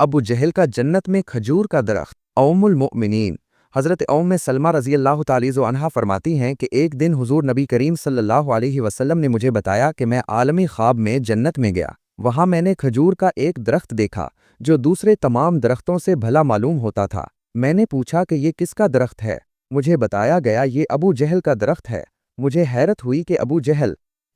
ابو जहल का जन्नत में खजूर का दरख्त। उम्मुल मोमिनीन हज़रत उम्मे सलमा रज़ी अल्लाह ताला अन्हा फरमाती हैं कि एक दिन हुज़ूर नबी करीम सल्लल्लाहु अलैहि वसल्लम ने मुझे बताया कि मैं आलमी ख्वाब में जन्नत में गया। वहाँ मैंने खजूर का एक दरख्त देखा जो दूसरे तमाम दरख्तों से भला मालूम होता था। मैंने पूछा कि ये किसका दरख्त है? मुझे बताया गया ये अबू जहल का दरख्त है। मुझे हैरत हुई कि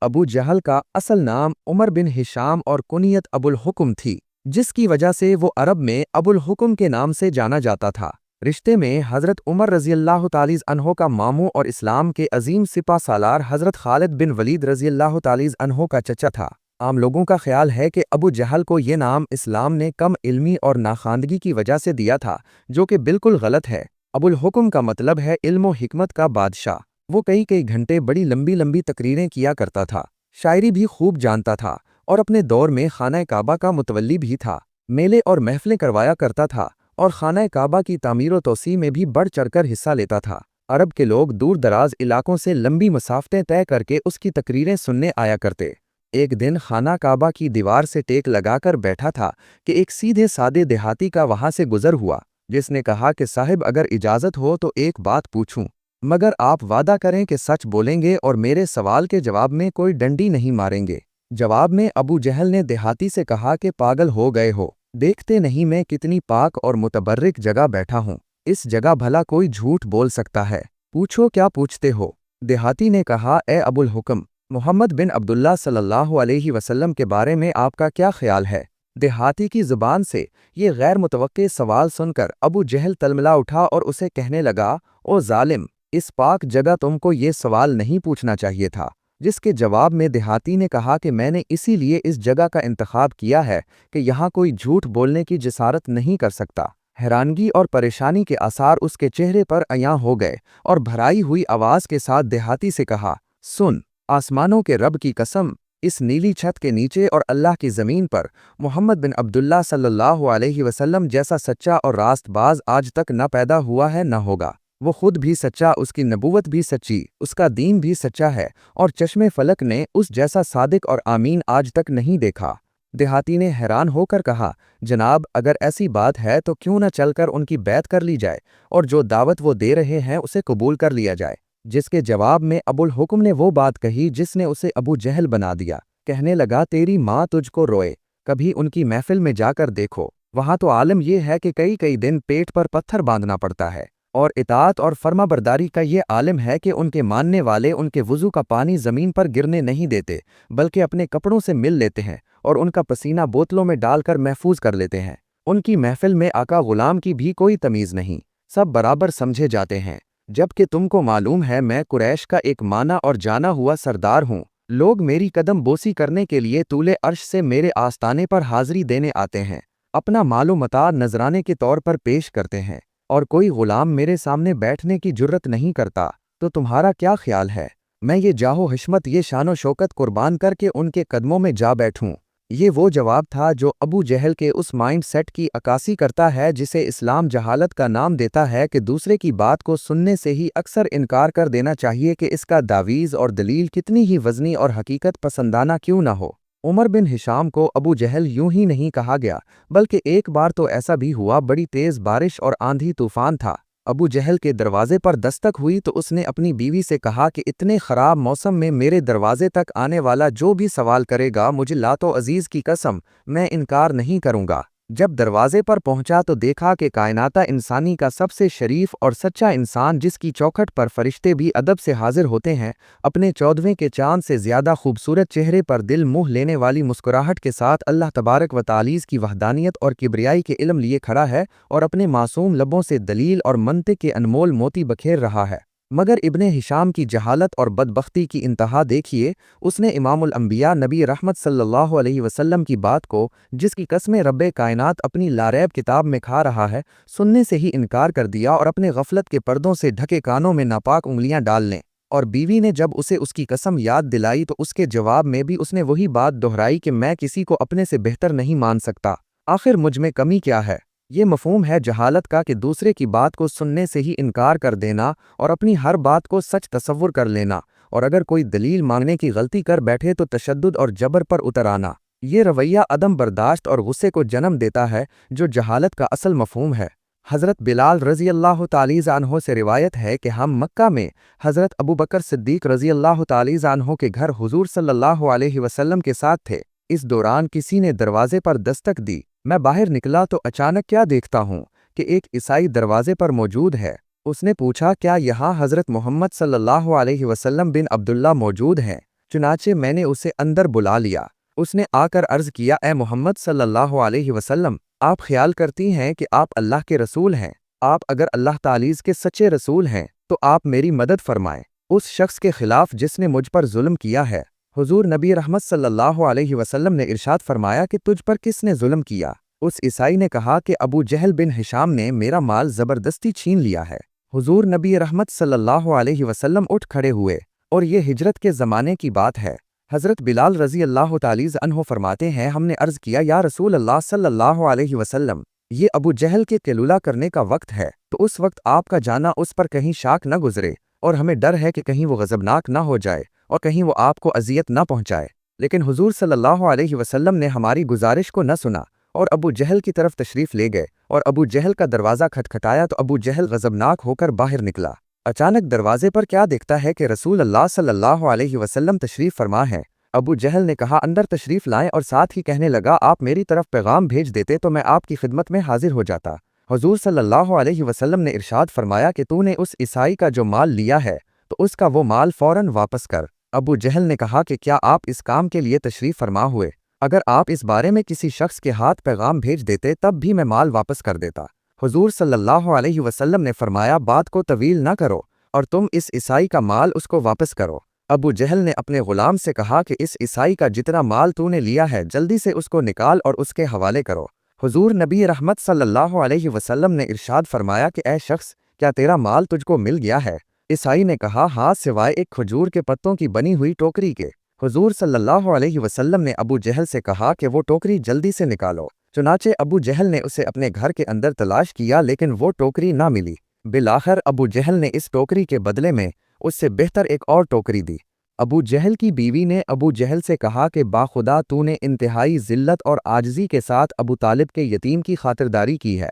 अबू जहल का असल नाम उमर बिन हिशाम और कुनियत अबुल हुक्म थी, जिसकी वजह से वो अरब में अबुल हुक्म के नाम से जाना जाता था। रिश्ते में हज़रत उमर रज़ी अल्लाह ताला अन्हो का मामू और इस्लाम के अजीम सिपा सालार हज़रत खालिद बिन वलीद रज़ी अल्लाह ताला अन्हो का चचा था। आम लोगों का ख्याल है कि अबू जहल को ये नाम इस्लाम ने कम इल्मी और नाखानदगी की वजह से दिया था, जो कि बिल्कुल गलत है। अबुल हुक्म का मतलब है इल्म व हिकमत का बादशाह। वो कई घंटे बड़ी लंबी लंबी तकरीरें किया करता था, शायरी भी खूब जानता था और अपने दौर में खाना काबा का मुतवल्ली भी था। मेले और महफिलें करवाया करता था और खाना काबा की तामीर व तोसी में भी बढ़ चढ़कर हिस्सा लेता था। अरब के लोग दूर दराज इलाकों से लंबी मसाफ़तें तय करके उसकी तकरीरें सुनने आया करते। एक दिन खाना काबा की दीवार से टेक लगाकर बैठा था कि एक सीधे सादे देहाती का वहां से गुजर हुआ, जिसने कहा कि साहिब अगर इजाज़त हो तो एक बात पूछूं, मगर आप वादा करें कि सच बोलेंगे और मेरे सवाल के जवाब में कोई डंडी नहीं मारेंगे। जवाब में अबू जहल ने देहाती से कहा कि पागल हो गए हो, देखते नहीं मैं कितनी पाक और मुतबर्रिक जगह बैठा हूँ। इस जगह भला कोई झूठ बोल सकता है? पूछो क्या पूछते हो। देहाती ने कहा, ए अबुल हुक्म, मोहम्मद बिन अब्दुल्ला सल्लल्लाहु अलैहि वसल्लम के बारे में आपका क्या ख्याल है? देहाती की जुबान से ये गैर मुतवक्के सवाल सुनकर अबू जहल तलमला उठा और उसे कहने लगा, ओ जालिम, इस पाक जगह तुमको ये सवाल नहीं पूछना चाहिए था। जिसके जवाब में देहाती ने कहा कि मैंने इसीलिए इस जगह का इंतखाब किया है कि यहाँ कोई झूठ बोलने की जिसारत नहीं कर सकता। हैरानगी और परेशानी के आसार उसके चेहरे पर अयां हो गए और भराई हुई आवाज़ के साथ देहाती से कहा, सुन, आसमानों के रब की कसम, इस नीली छत के नीचे और अल्लाह की ज़मीन पर मोहम्मद बिन अब्दुल्ला सल्लल्लाहु अलैहि वसल्लम जैसा सच्चा और रास्तबाज आज तक न पैदा हुआ है न होगा। वो खुद भी सच्चा, उसकी नबूवत भी सच्ची, उसका दीन भी सच्चा है और चश्मे फलक ने उस जैसा सादिक और आमीन आज तक नहीं देखा। देहाती ने हैरान होकर कहा, जनाब अगर ऐसी बात है तो क्यों न चलकर उनकी बैत कर ली जाए और जो दावत वो दे रहे हैं उसे कबूल कर लिया जाए। जिसके जवाब में अबुल हुक्म ने वो बात कही जिसने उसे अबू जहल बना दिया। कहने लगा, तेरी माँ तुझको रोए, कभी उनकी महफिल में जाकर देखो, वहाँ तो आलम यह है कि कई दिन पेट पर पत्थर बांधना पड़ता है, और इताअत और फर्माबरदारी का ये आलिम है कि उनके मानने वाले उनके वुज़ू का पानी ज़मीन पर गिरने नहीं देते, बल्कि अपने कपड़ों से मिल लेते हैं और उनका पसीना बोतलों में डालकर महफूज कर लेते हैं। उनकी महफिल में आका गुलाम की भी कोई तमीज़ नहीं, सब बराबर समझे जाते हैं। जबकि तुमको मालूम है मैं कुरैश का एक माना और जाना हुआ सरदार हूँ। लोग मेरी कदम बोसी करने के लिए तूले अर्श से मेरे आस्ताने पर हाज़िरी देने आते हैं, अपना मालो मता नजराने के तौर पर पेश करते हैं, और कोई गुलाम मेरे सामने बैठने की जुर्रत नहीं करता। तो तुम्हारा क्या ख्याल है, मैं ये जाहो हिश्मत, ये शानो शौकत कुर्बान करके उनके कदमों में जा बैठूं? ये वो जवाब था जो अबू जहल के उस माइंड सेट की अक्कासी करता है जिसे इस्लाम जहालत का नाम देता है कि दूसरे की बात को सुनने से ही अक्सर इनकार कर देना चाहिए कि इसका दावीज़ और दलील कितनी ही वज़नी और हकीकत पसंदाना क्यों ना हो। उमर बिन हिशाम को अबू जहल यूं ही नहीं कहा गया, बल्कि एक बार तो ऐसा भी हुआ, बड़ी तेज़ बारिश और आंधी तूफान था। अबू जहल के दरवाजे पर दस्तक हुई तो उसने अपनी बीवी से कहा कि इतने ख़राब मौसम में मेरे दरवाजे तक आने वाला जो भी सवाल करेगा, मुझे लातो अजीज़ की कसम मैं इनकार नहीं करूँगा। जब दरवाजे पर पहुंचा तो देखा कि कायनाता इंसानी का सबसे शरीफ और सच्चा इंसान, जिसकी चौखट पर फरिश्ते भी अदब से हाजिर होते हैं, अपने 14वें के चांद से ज़्यादा खूबसूरत चेहरे पर दिल मोह लेने वाली मुस्कुराहट के साथ अल्लाह तबारक व तालीज़ की वहदानियत और किबरियाई के इल्म लिए खड़ा है और अपने मासूम लबों से दलील और मंतिक के अनमोल मोती बखेर रहा है। मगर इब्ने हिशाम की जहालत और बदबख्ती की इंतहा देखिए। उसने इमामुल अंबिया नबी रहमत सल्लल्लाहु अलैहि वसल्लम की बात को, जिसकी कसमें रब्बे कायनात अपनी लारैब किताब में खा रहा है, सुनने से ही इनकार कर दिया और अपने गफलत के पर्दों से ढके कानों में नापाक उंगलियां डालने। और बीवी ने जब उसे उसकी कसम याद दिलाई तो उसके जवाब में भी उसने वही बात दोहराई कि मैं किसी को अपने से बेहतर नहीं मान सकता, आखिर मुझ में कमी क्या है। ये मफहूम है जहालत का कि दूसरे की बात को सुनने से ही इनकार कर देना और अपनी हर बात को सच तसव्वुर कर लेना, और अगर कोई दलील मांगने की गलती कर बैठे तो तशद्दुद और जबर पर उतर आना। یہ رویہ عدم برداشت اور غصے کو جنم دیتا ہے جو جہالت کا اصل مفہوم ہے۔ حضرت بلال رضی اللہ تعالیٰ عنہ سے روایت ہے کہ ہم مکہ میں حضرت ابو بکر صدیق رضی اللہ تعالیٰ عنہ کے گھر حضور صلی اللہ علیہ وسلم کے ساتھ تھے۔ اس دوران کسی نے دروازے پر دستک دی۔ میں باہر نکلا تو اچانک کیا دیکھتا ہوں کہ ایک عیسائی دروازے پر موجود ہے۔ اس نے پوچھا کیا یہاں حضرت محمد صلی اللہ علیہ وسلم بن عبداللہ موجود ہیں؟ چنانچہ میں نے اسے اندر بلا لیا۔ اس نے آ کر عرض کیا اے محمد صلی اللہ علیہ وسلم، آپ خیال کرتی ہیں کہ آپ اللہ کے رسول ہیں۔ آپ اگر اللہ تعالیٰ کے سچے رسول ہیں تو آپ میری مدد فرمائیں اس شخص کے خلاف جس نے مجھ پر ظلم کیا ہے۔ حضور نبی رحمت صلی اللہ علیہ وسلم نے ارشاد فرمایا کہ تجھ پر کس نے ظلم کیا؟ اس عیسائی نے کہا کہ ابو جہل بن ہشام نے میرا مال زبردستی چھین لیا ہے۔ حضور نبی رحمت صلی اللہ علیہ وسلم اٹھ کھڑے ہوئے اور یہ ہجرت کے زمانے کی بات ہے۔ حضرت بلال رضی اللہ تعالیٰ عنہ فرماتے ہیں ہم نے عرض کیا یا رسول اللہ صلی اللہ علیہ وسلم، یہ ابو جہل کے قلولہ کرنے کا وقت ہے، تو اس وقت آپ کا جانا اس پر کہیں شاک نہ گزرے، اور ہمیں ڈر ہے کہ کہیں وہ غضبناک نہ ہو جائے اور کہیں وہ آپ کو اذیت نہ پہنچائے۔ لیکن حضور صلی اللہ علیہ وسلم نے ہماری گزارش کو نہ سنا اور ابو جہل کی طرف تشریف لے گئے، اور ابو جہل کا دروازہ کھٹکھٹایا تو ابو جہل غضبناک ہو کر باہر نکلا۔ اچانک دروازے پر کیا دیکھتا ہے کہ رسول اللہ صلی اللہ علیہ وسلم تشریف فرما ہے۔ ابو جہل نے کہا اندر تشریف لائیں، اور ساتھ ہی کہنے لگا آپ میری طرف پیغام بھیج دیتے تو میں آپ کی خدمت میں حاضر ہو جاتا۔ حضور صلی اللہ علیہ وسلم نے ارشاد فرمایا کہ تو نے اس عیسائی کا جو مال لیا ہے تو اس کا وہ مال فوراً واپس کر۔ ابو جہل نے کہا کہ کیا آپ اس کام کے لیے تشریف فرما ہوئے؟ اگر آپ اس بارے میں کسی شخص کے ہاتھ پیغام بھیج دیتے تب بھی میں مال واپس کر دیتا۔ حضور صلی اللہ علیہ وسلم نے فرمایا بات کو طویل نہ کرو اور تم اس عیسائی کا مال اس کو واپس کرو۔ ابو جہل نے اپنے غلام سے کہا کہ اس عیسائی کا جتنا مال تو نے لیا ہے جلدی سے اس کو نکال اور اس کے حوالے کرو۔ حضور نبی رحمت صلی اللہ علیہ وسلم نے ارشاد فرمایا کہ اے شخص، کیا تیرا مال تجھ کو مل گیا ہے؟ عیسائی نے کہا ہاں، سوائے ایک کھجور کے پتوں کی بنی ہوئی ٹوکری کے۔ حضور صلی اللہ علیہ وسلم نے ابو جہل سے کہا کہ وہ ٹوکری جلدی سے نکالو۔ چنانچہ ابو جہل نے اسے اپنے گھر کے اندر تلاش کیا لیکن وہ ٹوکری نہ ملی۔ بالآخر ابو جہل نے اس ٹوکری کے بدلے میں اس سے بہتر ایک اور ٹوکری دی۔ ابو جہل کی بیوی نے ابو جہل سے کہا کہ باخدا تو نے انتہائی ذلت اور عاجزی کے ساتھ ابو طالب کے یتیم کی خاطرداری کی ہے۔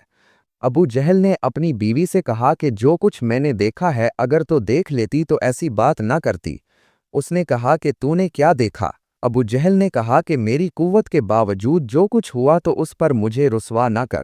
ابو جہل نے اپنی بیوی سے کہا کہ جو کچھ میں نے دیکھا ہے اگر تو دیکھ لیتی تو ایسی بات نہ کرتی۔ اس نے کہا کہ تو نے کیا دیکھا؟ ابو جہل نے کہا کہ میری قوت کے باوجود جو کچھ ہوا تو اس پر مجھے رسوا نہ کر۔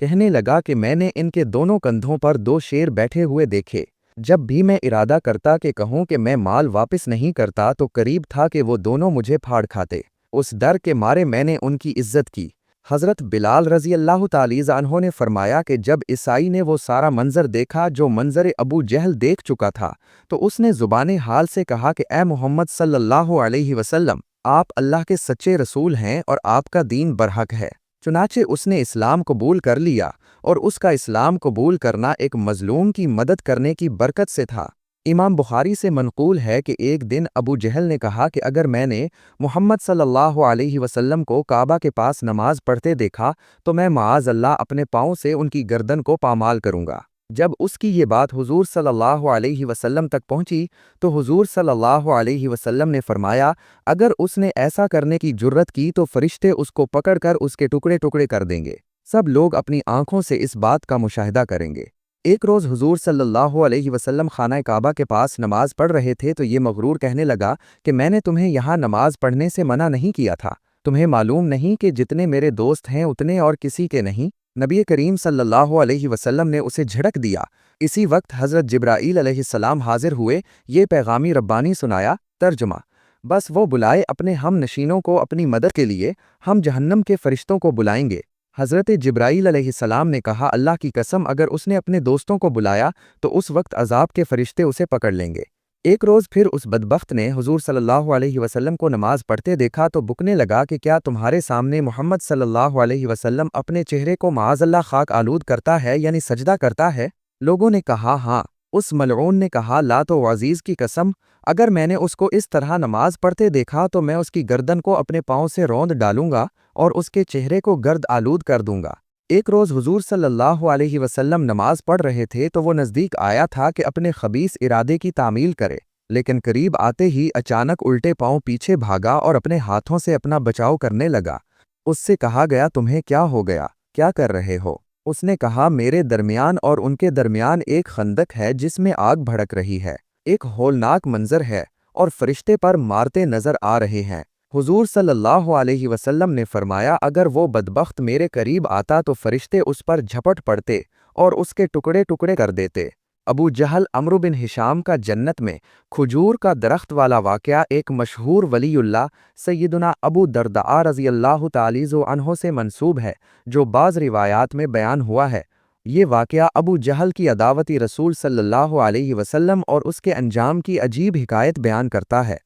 کہنے لگا کہ میں نے ان کے دونوں کندھوں پر دو شیر بیٹھے ہوئے دیکھے۔ جب بھی میں ارادہ کرتا کہ کہوں کہ میں مال واپس نہیں کرتا تو قریب تھا کہ وہ دونوں مجھے پھاڑ کھاتے۔ اس ڈر کے مارے میں نے ان کی عزت کی۔ حضرت بلال رضی اللہ تعالیٰ عنہ نے فرمایا کہ جب عیسائی نے وہ سارا منظر دیکھا جو منظر ابو جہل دیکھ چکا تھا تو اس نے زبان حال سے کہا کہ اے محمد صلی اللہ علیہ وسلم، آپ اللہ کے سچے رسول ہیں اور آپ کا دین برحق ہے۔ چنانچہ اس نے اسلام قبول کر لیا، اور اس کا اسلام قبول کرنا ایک مظلوم کی مدد کرنے کی برکت سے تھا۔ امام بخاری سے منقول ہے کہ ایک دن ابو جہل نے کہا کہ اگر میں نے محمد صلی اللہ علیہ وسلم کو کعبہ کے پاس نماز پڑھتے دیکھا تو میں معاذ اللہ اپنے پاؤں سے ان کی گردن کو پامال کروں گا۔ جب اس کی یہ بات حضور صلی اللہ علیہ وسلم تک پہنچی تو حضور صلی اللہ علیہ وسلم نے فرمایا اگر اس نے ایسا کرنے کی جرت کی تو فرشتے اس کو پکڑ کر اس کے ٹکڑے ٹکڑے کر دیں گے۔ سب لوگ اپنی آنکھوں سے اس بات کا مشاہدہ کریں گے۔ ایک روز حضور صلی اللہ علیہ وسلم خانہ کعبہ کے پاس نماز پڑھ رہے تھے تو یہ مغرور کہنے لگا کہ میں نے تمہیں یہاں نماز پڑھنے سے منع نہیں کیا تھا، تمہیں معلوم نہیں کہ جتنے میرے دوست ہیں اتنے اور کسی کے نہیں؟ نبی کریم صلی اللہ علیہ وسلم نے اسے جھڑک دیا۔ اسی وقت حضرت جبرائیل علیہ السلام حاضر ہوئے، یہ پیغامی ربانی سنایا۔ ترجمہ: بس وہ بلائے اپنے ہم نشینوں کو اپنی مدد کے لیے، ہم جہنم کے فرشتوں کو بلائیں گے۔ حضرت جبرائیل علیہ السلام نے کہا اللہ کی قسم اگر اس نے اپنے دوستوں کو بلایا تو اس وقت عذاب کے فرشتے اسے پکڑ لیں گے۔ ایک روز پھر اس بدبخت نے حضور صلی اللہ علیہ وسلم کو نماز پڑھتے دیکھا تو بکنے لگا کہ کیا تمہارے سامنے محمد صلی اللہ علیہ وسلم اپنے چہرے کو معاذ اللہ خاک آلود کرتا ہے یعنی سجدہ کرتا ہے؟ لوگوں نے کہا ہاں۔ اس ملعون نے کہا لات و عزیز کی قسم، اگر میں نے اس کو اس طرح نماز پڑھتے دیکھا تو میں اس کی گردن کو اپنے پاؤں سے روند ڈالوں گا اور اس کے چہرے کو گرد آلود کر دوں گا۔ ایک روز حضور صلی اللہ علیہ وسلم نماز پڑھ رہے تھے تو وہ نزدیک آیا تھا کہ اپنے خبیث ارادے کی تعمیل کرے۔ लेकिन करीब आते ही अचानक उल्टे पांव पीछे भागा और अपने हाथों से अपना बचाव करने लगा। उससे कहा गया, तुम्हें क्या हो गया, क्या कर रहे हो? उसने कहा, मेरे दरमियान और उनके दरमियान एक खंदक है जिसमें आग भड़क रही है, एक होलनाक मंजर है और फरिश्ते पर मारते नजर आ रहे हैं। हुजूर सल्लल्लाहु अलैहि वसल्लम ने फरमाया, अगर वो बदबख्त मेरे करीब आता तो फरिश्ते उस पर झपट पड़ते और उसके टुकड़े टुकड़े कर देते। अबू जहल अम्र बिन हिशाम का जन्नत में खजूर का दरख्त वाला वाक़या एक मशहूर वलीउल्लाह सय्यदुना अबू दरदा रज़ियल्लाहु तालीज़ो अन्हो से मंसूब है, जो बाज़ रिवायात में बयान हुआ है। ये वाक़या अबू जहल की अदावती रसूल सल्लल्लाहु अलैहि वसल्लम और उसके अंजाम की अजीब हिकायत बयान करता है।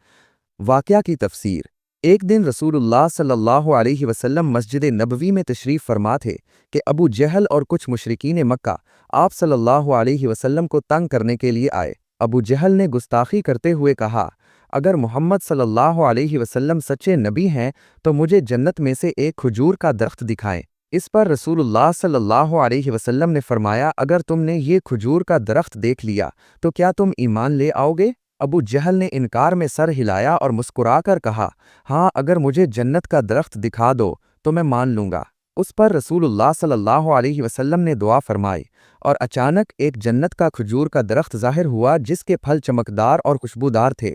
वाक़या की तफसीर। एक दिन रसूलुल्लाह सल्लल्लाहु अलैहि वसल्लम मस्जिद नबवी में तशरीफ़ फरमा थे कि अबू जहल और कुछ मुशरिकीन मक्का आप सल्लल्लाहु अलैहि वसल्लम को तंग करने के लिए आए। अबू जहल ने गुस्ताखी करते हुए कहा, अगर मोहम्मद सल्लल्लाहु अलैहि वसल्लम सच्चे नबी हैं तो मुझे जन्नत में से एक खजूर का दरख्त दिखाएं। इस पर रसूलुल्लाह सल्लल्लाहु अलैहि वसल्लम ने फरमाया, अगर तुमने ये खजूर का दरख्त देख लिया तो क्या तुम ईमान ले आओगे? अबू जहल ने इनकार में सर हिलाया और मुस्कुराकर कहा, हाँ, अगर मुझे जन्नत का दरख्त दिखा दो तो मैं मान लूँगा। उस पर रसूलुल्लाह सल्लल्लाहु अलैहि वसल्लम ने दुआ फरमाई और अचानक एक जन्नत का खजूर का दरख्त ज़ाहिर हुआ जिसके फल चमकदार और खुशबूदार थे।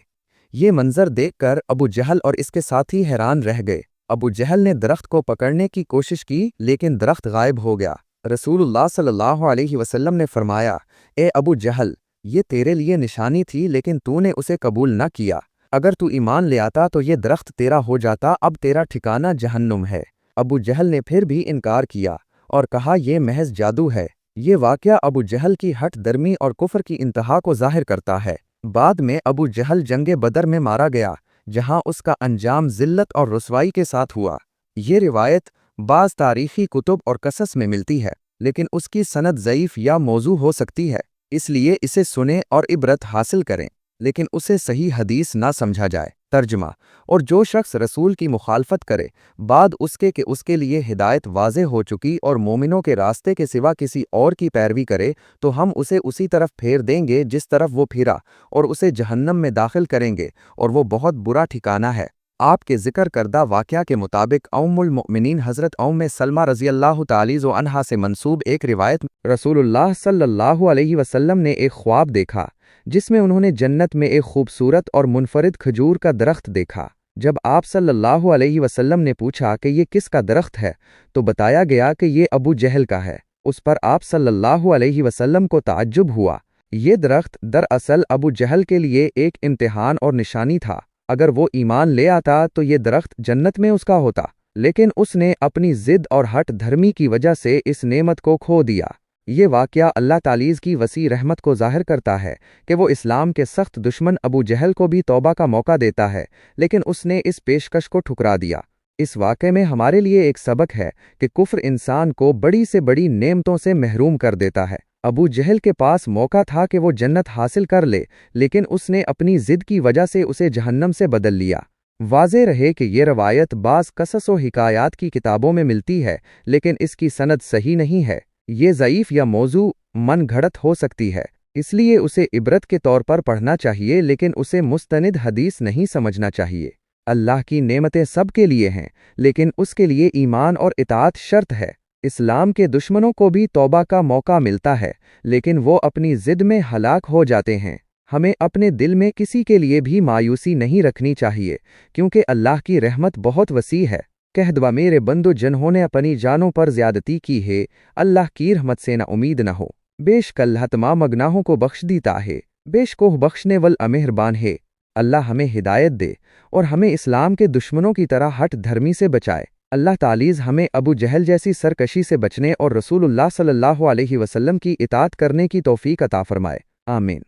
ये मंजर देखकर अबू जहल और इसके साथी हैरान रह गए। अबू जहल ने दरख्त को पकड़ने की कोशिश की लेकिन दरख्त गायब हो गया। रसूलुल्लाह सल्लल्लाहु अलैहि वसल्लम ने फरमाया, ए अबू जहल, ये तेरे लिए निशानी थी लेकिन तूने उसे कबूल न किया। अगर तू ईमान ले आता तो ये दरख्त तेरा हो जाता, अब तेरा ठिकाना जहन्नुम है। अबू जहल ने फिर भी इनकार किया और कहा, यह महज जादू है। ये वाक़या अबू जहल की हठ दर्मी और कुफ्र की इंतहा को ज़ाहिर करता है। बाद में अबू जहल जंगे बदर में मारा गया, जहां उसका अंजाम ज़िल्लत और रुसवाई के साथ हुआ। ये रिवायत बाज़ तारीख़ी कुतुब और कसस में मिलती है, लेकिन उसकी सनद ज़ईफ़ या मौजू हो सकती है, इसलिए इसे सुने और इबरत हासिल करें, लेकिन उसे सही हदीस ना समझा जाए। तर्जमा। और जो शख्स रसूल की मुखालफत करे बाद उसके कि उसके लिए हिदायत वाज़े हो चुकी और मोमिनों के रास्ते के सिवा किसी और की पैरवी करे तो हम उसे उसी तरफ फेर देंगे जिस तरफ वो फिरा और उसे जहन्नम में दाखिल करेंगे और वो बहुत बुरा ठिकाना है। आपके ज़िक्र करदा वाक़या के मुताबिक उम्मुल मोमिनीन हज़रत उम्मे सलमा रज़ियल्लाहु तालीज़ो अन्हा से मंसूब एक रिवायत में रसूलुल्लाह सल्लल्लाहु अलैहि वसल्लम ने एक ख्वाब देखा जिसमें उन्होंने जन्नत में एक खूबसूरत और मुनफरिद खजूर का दरख्त देखा। जब आप सल्लल्लाहु अलैहि वसल्लम ने पूछा कि ये किसका दरख्त है तो बताया गया कि ये अबू जहल का है। उस पर आप सल्लल्लाहु अलैहि वसल्लम को ताज्जुब हुआ। ये दरख्त दरअसल अबू जहल के लिए एक इम्तिहान और निशानी था। अगर वो ईमान ले आता तो ये दरख्त जन्नत में उसका होता, लेकिन उसने अपनी जिद और हट धर्मी की वजह से इस नेमत को खो दिया। ये वाक़या अल्लाह तालीज़ की वसी रहमत को ज़ाहिर करता है कि वो इस्लाम के सख्त दुश्मन अबू जहल को भी तौबा का मौका देता है, लेकिन उसने इस पेशकश को ठुकरा दिया। इस वाक़े में हमारे लिए एक सबक है कि कुफ्र इंसान को बड़ी से बड़ी नेमतों से महरूम कर देता है। अबू जहल के पास मौका था कि वो जन्नत हासिल कर ले, लेकिन उसने अपनी जिद की वजह से उसे जहन्नम से बदल लिया। वाज़े रहे कि ये रवायत बाज़ कसस व हिकायात की किताबों में मिलती है, लेकिन इसकी सनद सही नहीं है। ये ज़ईफ़ या मौजू मन घड़त हो सकती है, इसलिए उसे इबरत के तौर पर पढ़ना चाहिए, लेकिन उसे मुस्तनिद हदीस नहीं समझना चाहिए। अल्लाह की नेमतें सब के लिए हैं, लेकिन उसके लिए ईमान और इताअत शर्त है। इस्लाम के दुश्मनों को भी तौबा का मौका मिलता है, लेकिन वो अपनी जिद में हलाक हो जाते हैं। हमें अपने दिल में किसी के लिए भी मायूसी नहीं रखनी चाहिए, क्योंकि अल्लाह की रहमत बहुत वसी है। कह दवा मेरे बंदो जिन्होंने अपनी जानों पर ज्यादती की है, अल्लाह की रहमत से न उम्मीद न हो। बेशक अल्लाह तमाम गुनाहों को बख्श देता है, बेशकोह बख्शने वल अमेहरबान है। अल्लाह हमें हिदायत दे और हमें इस्लाम के दुश्मनों की तरह हट धर्मी से बचाए। अल्लाह तालीज़ हमें अबू जहल जैसी सरकशी से बचने और रसूलुल्लाह सल्लल्लाहु अलैहि वसल्लम की इताअत करने की तौफीक अता फरमाए। आमीन।